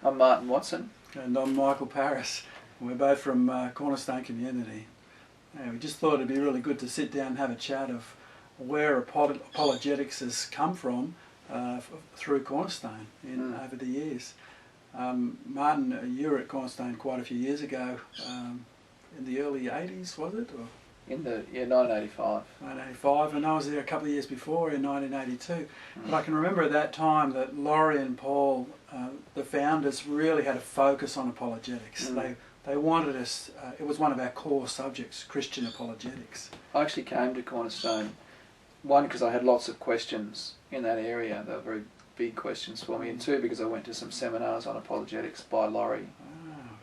I'm Martin Watson. And I'm Michael Parris. We're both from Cornerstone Community. We just thought it'd be really good to sit down and have a chat of where apologetics has come from through Cornerstone over the years. Martin, you were at Cornerstone quite a few years ago, in the early 80s, was it? Or? In the 1985. 1985, and I was there a couple of years before in 1982. But I can remember at that time that Laurie and Paul, the founders, really had a focus on apologetics. They wanted us, it was one of our core subjects, Christian apologetics. I actually came to Cornerstone, one, because I had lots of questions in that area. They were very big questions for me, and two, because I went to some seminars on apologetics by Laurie.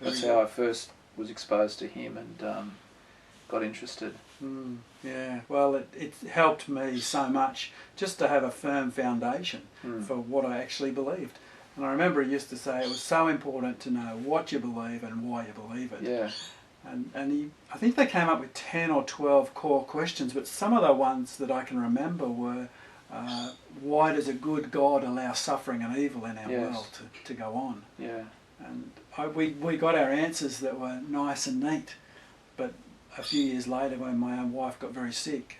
That's how I first was exposed to him and got interested. Yeah, well, it helped me so much just to have a firm foundation for what I actually believed. And I remember he used to say it was so important to know what you believe and why you believe it. Yeah. And I think they came up with 10 or 12 core questions, but some of the ones that I can remember were, why does a good God allow suffering and evil in our world to go on? Yeah. And we got our answers that were nice and neat, but a few years later, when my own wife got very sick,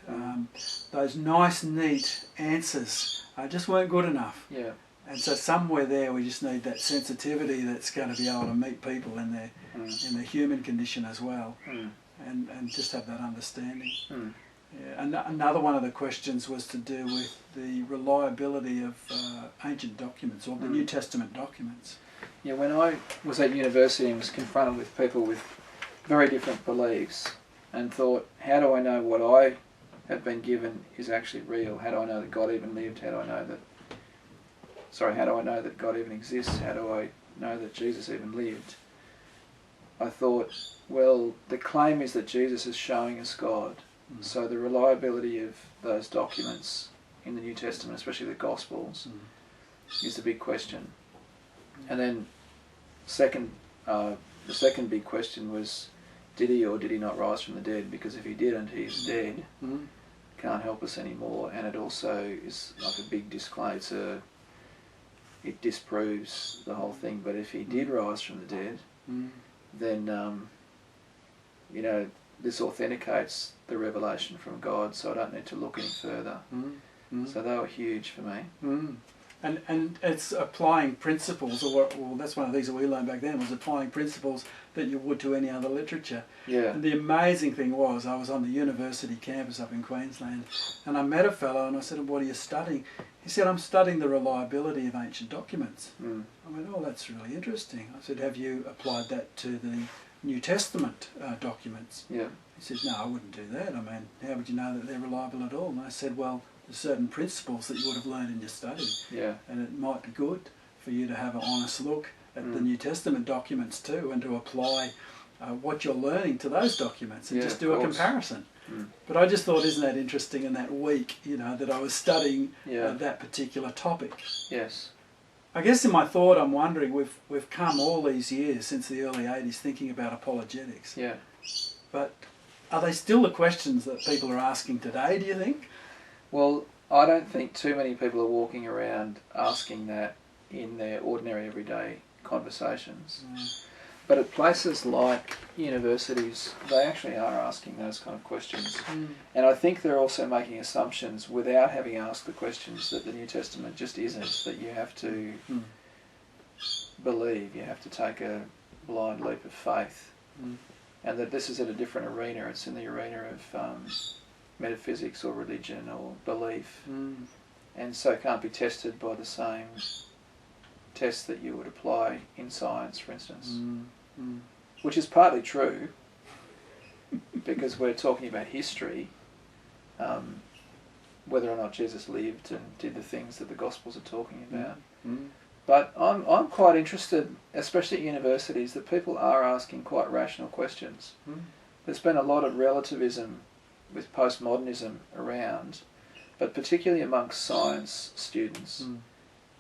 those nice, neat answers just weren't good enough. Yeah. And so somewhere there, we just need that sensitivity that's going to be able to meet people in their human condition as well, and just have that understanding. Yeah. And another one of the questions was to do with the reliability of ancient documents, or the New Testament documents. Yeah, when I was at university and was confronted with people with very different beliefs, and thought, how do I know what I have been given is actually real? How do I know that God even lived? How do I know that God even exists? How do I know that Jesus even lived? I thought, well, the claim is that Jesus is showing us God. So the reliability of those documents in the New Testament, especially the Gospels, is the big question. And then the second big question was, did he or did he not rise from the dead? Because if he didn't, he's dead. Can't help us anymore. And it also is like a big disclaimer. It disproves the whole thing. But if he did rise from the dead, then this authenticates the revelation from God. So I don't need to look any further. So they were huge for me. And it's applying principles, or that's one of the things that we learned back then, was applying principles that you would to any other literature. Yeah. And the amazing thing was, I was on the university campus up in Queensland, and I met a fellow and I said, what are you studying? He said, I'm studying the reliability of ancient documents. I went, oh, that's really interesting. I said, have you applied that to the New Testament documents? Yeah. He said, no, I wouldn't do that. I mean, how would you know that they're reliable at all? And I said, well, there's certain principles that you would have learned in your study. Yeah. And it might be good for you to have an honest look at the New Testament documents too, and to apply what you're learning to those documents, and just do a comparison. But I just thought, isn't that interesting in that week, that I was studying that particular topic. Yes. I guess in my thought, I'm wondering, we've come all these years since the early 80s thinking about apologetics. Yeah. But are they still the questions that people are asking today, do you think? Well, I don't think too many people are walking around asking that in their ordinary everyday conversations. But at places like universities, they actually are asking those kind of questions. And I think they're also making assumptions without having asked the questions that the New Testament just isn't, that you have to believe, you have to take a blind leap of faith. And that this is at a different arena. It's in the arena of metaphysics or religion or belief, and so can't be tested by the same tests that you would apply in science, for instance, which is partly true because we're talking about history, whether or not Jesus lived and did the things that the Gospels are talking about. But I'm quite interested, especially at universities, that people are asking quite rational questions. There's been a lot of relativism with postmodernism around, but particularly amongst science students,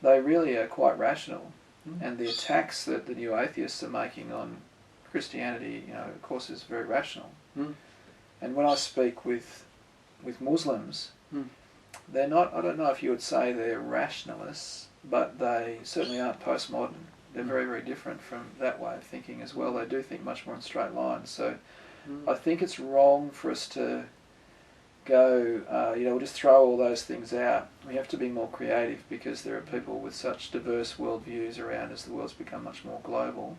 they really are quite rational. And the attacks that the new atheists are making on Christianity, of course, is very rational. And when I speak with Muslims, they're not, I don't know if you would say they're rationalists, but they certainly aren't postmodern. They're very, very different from that way of thinking as well. They do think much more in straight lines. So I think it's wrong for us to go, we'll just throw all those things out. We have to be more creative because there are people with such diverse worldviews around as the world's become much more global.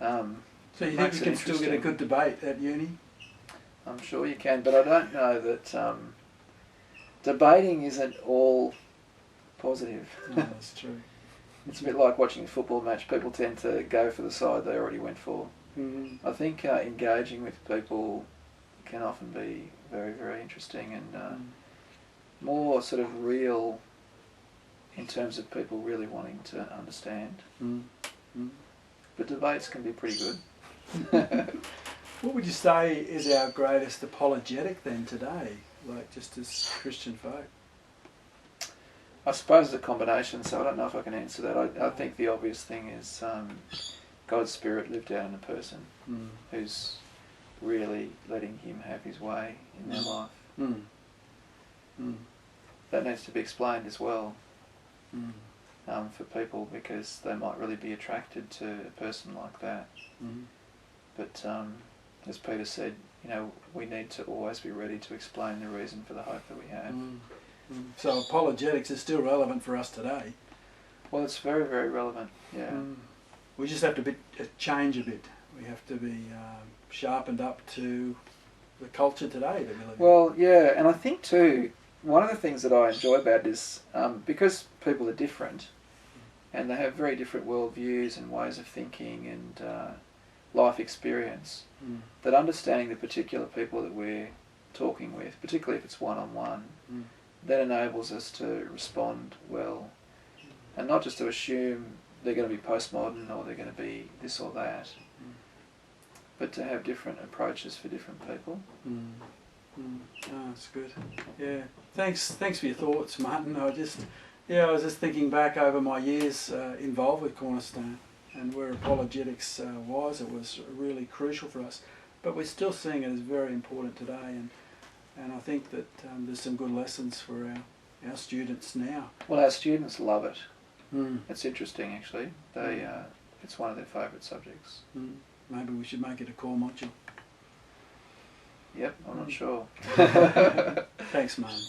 So you think you can still get a good debate at uni? I'm sure you can, but I don't know that debating isn't all positive. No, that's true. It's a bit like watching a football match. People tend to go for the side they already went for. I think engaging with people can often be very, very interesting and more sort of real in terms of people really wanting to understand. But debates can be pretty good. What would you say is our greatest apologetic then today, like just as Christian folk? I suppose it's a combination, so I don't know if I can answer that. I think the obvious thing is God's Spirit lived out in a person who's really letting Him have His way in their life. That needs to be explained as well for people, because they might really be attracted to a person like that. But as Peter said, we need to always be ready to explain the reason for the hope that we have. So apologetics is still relevant for us today. Well, it's very, very relevant, yeah. We just have to change a bit. We have to be sharpened up to the culture today that we live in. Well, yeah, and I think too, one of the things that I enjoy about it is because people are different and they have very different worldviews and ways of thinking and life experience, that understanding the particular people that we're talking with, particularly if it's one-on-one, that enables us to respond well and not just to assume they're going to be postmodern or they're going to be this or that, but to have different approaches for different people. Oh, that's good. Yeah. Thanks for your thoughts, Martin. I was just thinking back over my years involved with Cornerstone and where apologetics was. It was really crucial for us, but we're still seeing it as very important today, and I think that there's some good lessons for our students now. Well, our students love it. It's interesting, actually. It's one of their favourite subjects. Maybe we should make it a core module. Yep, I'm not sure. Thanks, Martin.